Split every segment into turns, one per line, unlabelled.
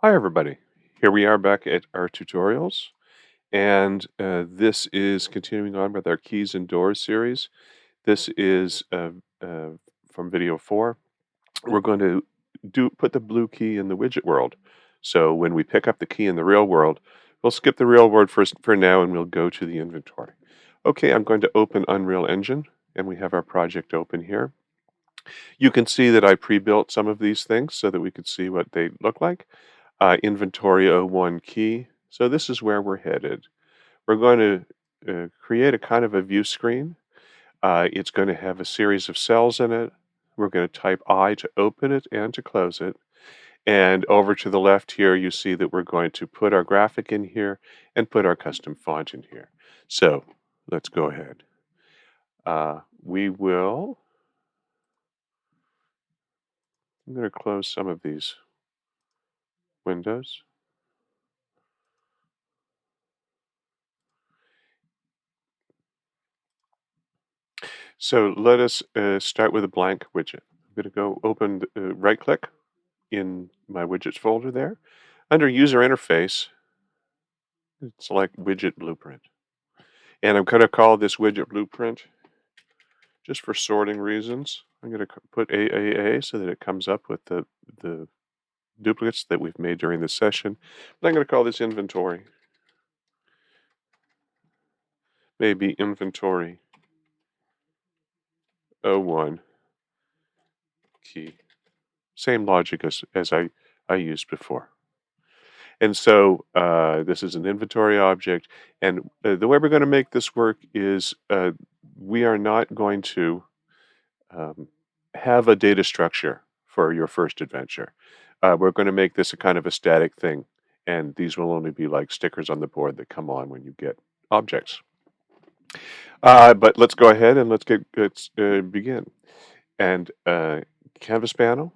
Hi everybody. Here we are back at our tutorials, and this is continuing on with our Keys and Doors series. This is uh, from video 4. We're going to put the blue key in the widget world. So when we pick up the key in the real world, we'll skip the real world for now and we'll go to the inventory. Okay, I'm going to open Unreal Engine, and we have our project open here. You can see that I pre-built some of these things so that we could see what they look like. Inventory O1 key. So this is where we're headed. We're going to create a kind of a view screen. It's going to have a series of cells in it. We're going to type I to open it and to close it. And over to the left here, you see that we're going to put our graphic in here and put our custom font in here. So let's go ahead. We will, I'm going to close some of these windows. So let us start with a blank widget. I'm going to go open, right click in my widgets folder there. Under user interface, select widget blueprint. And I'm going to call this widget blueprint just for sorting reasons. I'm going to put AAA so that it comes up with the duplicates that we've made during this session. But I'm going to call this inventory. Maybe inventory O1 key. Same logic as I used before. And so this is an inventory object. And the way we're going to make this work is we are not going to um, have a data structure for your first adventure. We're going to make this a kind of a static thing. And these will only be like stickers on the board that come on when you get objects. But let's go ahead and let's begin. And canvas panel.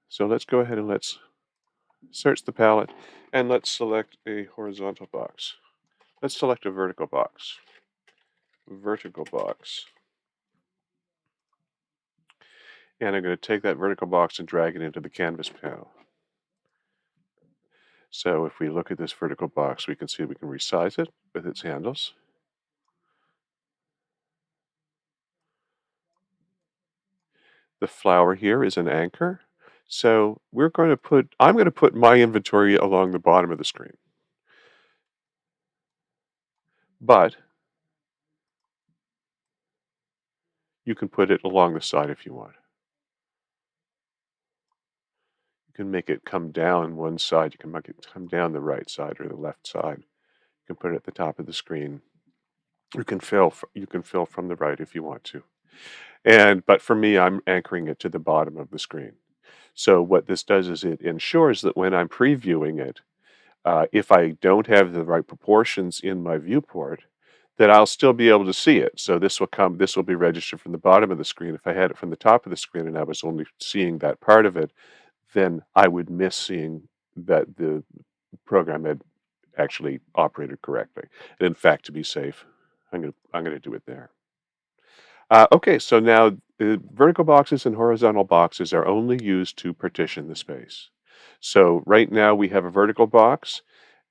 So let's go ahead and let's search the palette and let's select a horizontal box. Let's select a vertical box. Vertical box. And I'm going to take that vertical box and drag it into the canvas panel. So if we look at this vertical box, we can see we can resize it with its handles. The flower here is an anchor. So I'm going to put my inventory along the bottom of the screen. But you can put it along the side if you want. You can make it come down one side. You can make it come down the right side or the left side. You can put it at the top of the screen. You can fill from the right if you want to. But for me, I'm anchoring it to the bottom of the screen. So what this does is it ensures that when I'm previewing it, if I don't have the right proportions in my viewport, that I'll still be able to see it. So this will be registered from the bottom of the screen. If I had it from the top of the screen and I was only seeing that part of it, then I would miss seeing that the program had actually operated correctly. And in fact, to be safe, I'm gonna do it there. Okay, so now vertical boxes and horizontal boxes are only used to partition the space. So right now we have a vertical box.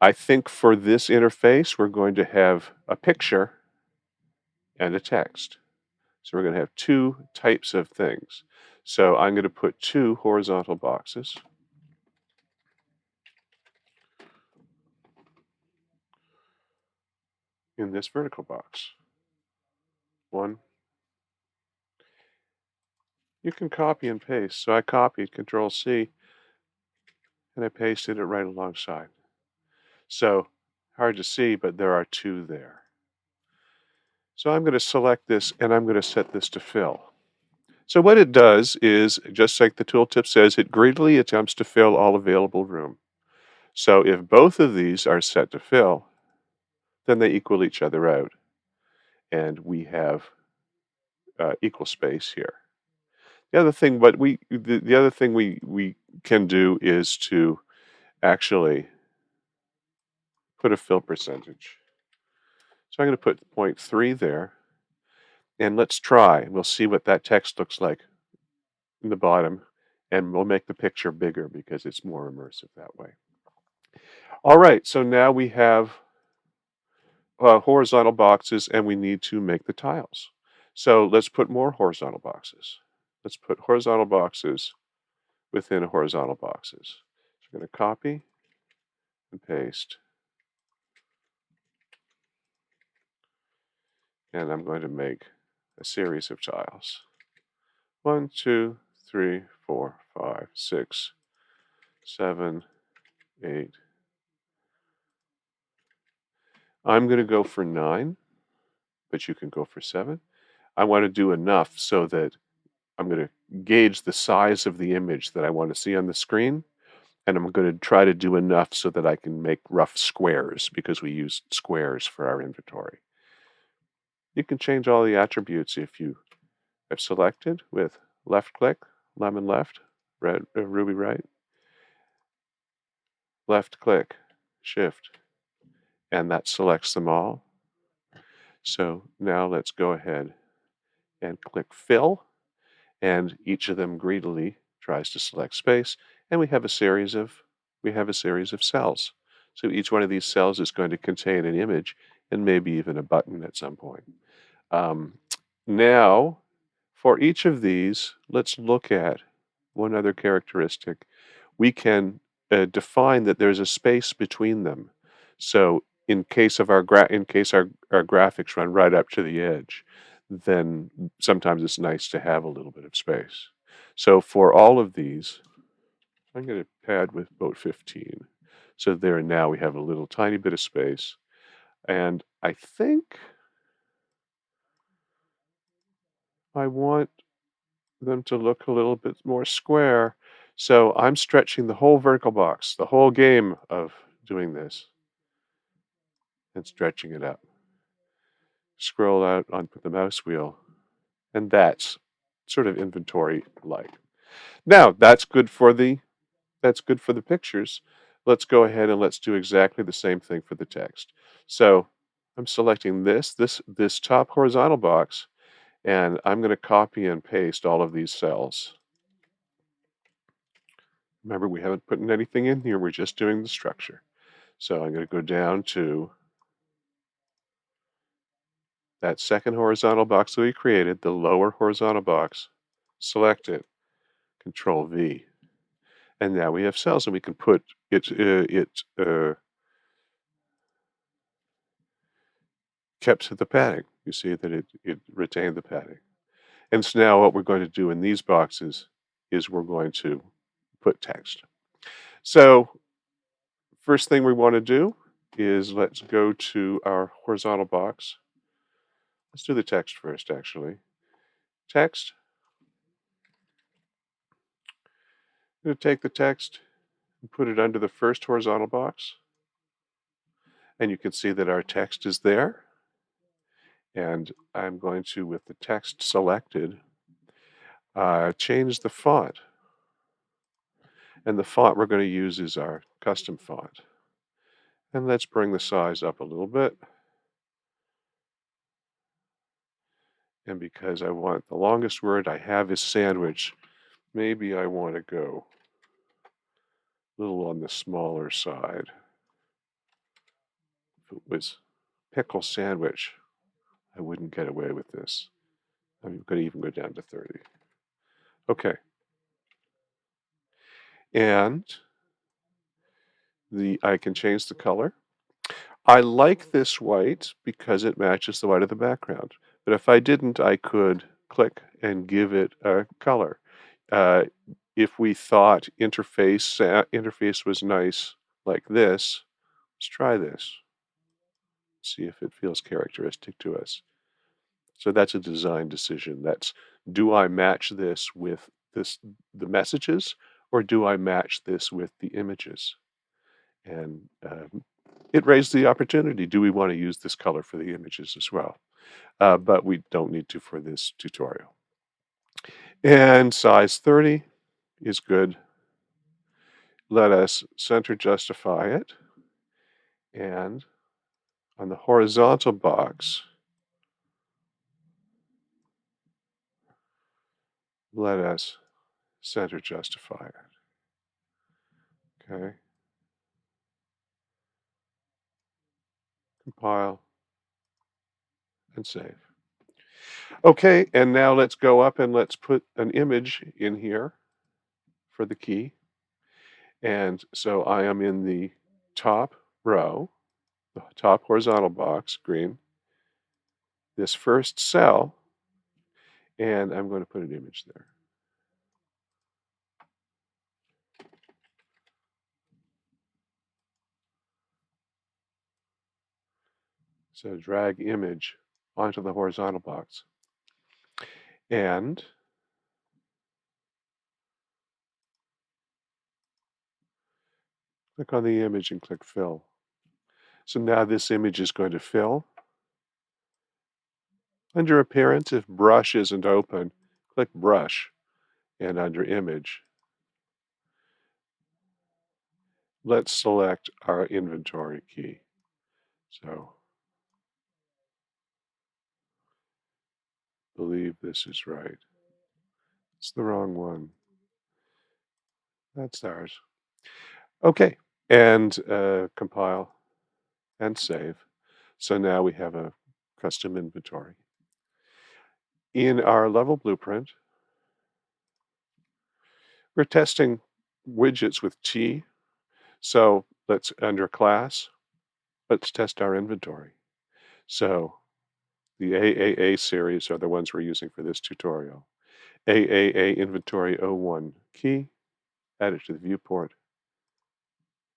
I think for this interface, we're going to have a picture and a text. So we're going to have two types of things. So I'm going to put two horizontal boxes in this vertical box. One. You can copy and paste. So I copied Control C and I pasted it right alongside. So hard to see, but there are two there. So I'm going to select this and I'm going to set this to fill. So what it does is, just like the tooltip says, it greedily attempts to fill all available room. So if both of these are set to fill, then they equal each other out. And we have equal space here. The other thing, the other thing we can do is to actually put a fill percentage. So I'm going to put 0.3 there, and let's try. We'll see what that text looks like in the bottom, and we'll make the picture bigger because it's more immersive that way. All right, so now we have horizontal boxes and we need to make the tiles. So let's put more horizontal boxes. Let's put horizontal boxes within horizontal boxes. So I'm going to copy and paste, and I'm going to make a series of tiles. 1, 2, 3, 4, 5, 6, 7, 8. I'm going to go for 9, but you can go for 7. I want to do enough so that I'm going to gauge the size of the image that I want to see on the screen, and I'm going to try to do enough so that I can make rough squares because we use squares for our inventory. You can change all the attributes if you have selected with left click, lemon left, ruby right, left click, shift, and that selects them all. So now let's go ahead and click fill, and each of them greedily tries to select space, and we have a series of cells. So each one of these cells is going to contain an image and maybe even a button at some point. Um, Now, for each of these, let's look at one other characteristic. We can define that there's a space between them. So in case of our graphics run right up to the edge, then sometimes it's nice to have a little bit of space. So for all of these, I'm going to pad with about 15. So there and now we have a little tiny bit of space. And I think I want them to look a little bit more square. So I'm stretching the whole vertical box, the whole game of doing this and stretching it up. Scroll out on the mouse wheel, and that's sort of inventory like. Now that's good for the pictures. Let's go ahead and let's do exactly the same thing for the text. So I'm selecting this top horizontal box, and I'm going to copy and paste all of these cells. Remember, we haven't put anything in here. We're just doing the structure. So I'm going to go down to that second horizontal box that we created, the lower horizontal box, select it, Control V. And now we have cells, and we can put it kept the padding. You see that it retained the padding. And so now what we're going to do in these boxes is we're going to put text. So first thing we want to do is let's go to our horizontal box. Let's do the text first, actually. Text. I'm going to take the text and put it under the first horizontal box. And you can see that our text is there. And I'm going to, with the text selected, change the font. And the font we're going to use is our custom font. And let's bring the size up a little bit. And because I want the longest word I have is sandwich, maybe I want to go a little on the smaller side. If it was pickle sandwich, I wouldn't get away with this. I'm going to even go down to 30. Okay. And I can change the color. I like this white because it matches the white of the background. But if I didn't, I could click and give it a color. Uh, if we thought interface was nice like this, let's try this. See if it feels characteristic to us. So that's a design decision. That's, do I match this with the messages, or do I match this with the images? And it raised the opportunity. Do we want to use this color for the images as well? But we don't need to for this tutorial. And size 30 is good. Let us center justify it. And on the horizontal box, let us center justify it. Okay. compile, and save. Okay, and now let's go up and let's put an image in here for the key. And so I am in the top row, the top horizontal box, green, this first cell, and I'm going to put an image there. So drag image onto the horizontal box. And click on the image and click fill. So now this image is going to fill. Under appearance, if brush isn't open, click brush, and under image, let's select our inventory key. So believe this is right. It's the wrong one. That's ours. Okay, and compile and save. So now we have a custom inventory. In our level blueprint, we're testing widgets with T. So let's, under class, let's test our inventory. So the AAA series are the ones we're using for this tutorial. AAA inventory 01 key, add it to the viewport.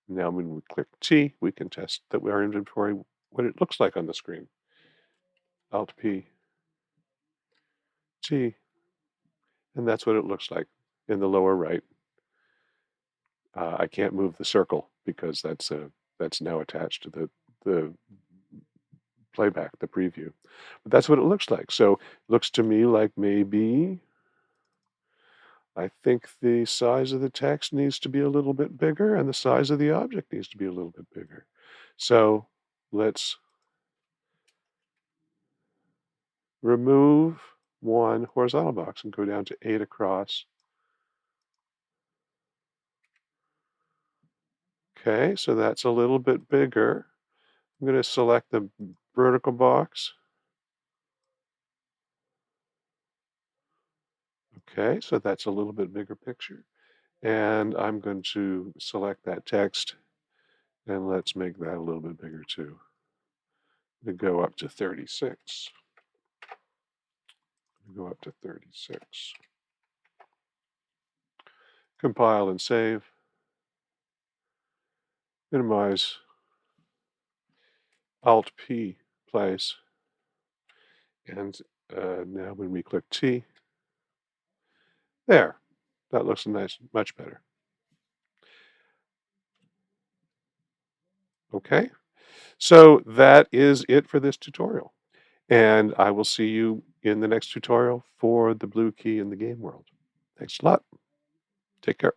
Now when we click T, we can test that our inventory, what it looks like on the screen. Alt P, T, and that's what it looks like in the lower right. I can't move the circle because that's now attached to the playback, the preview. But that's what it looks like. So it looks to me like maybe I think the size of the text needs to be a little bit bigger and the size of the object needs to be a little bit bigger. So let's remove one horizontal box and go down to 8 across. Okay, so that's a little bit bigger. I'm going to select the vertical box. Okay, so that's a little bit bigger picture. And I'm going to select that text and let's make that a little bit bigger too. To go up to 36. Go up to 36. Compile and save. Minimize. Alt P, place. And now when we click T, there, that looks nice, much better. Okay, so that is it for this tutorial. And I will see you in the next tutorial for the blue key in the game world. Thanks a lot. Take care.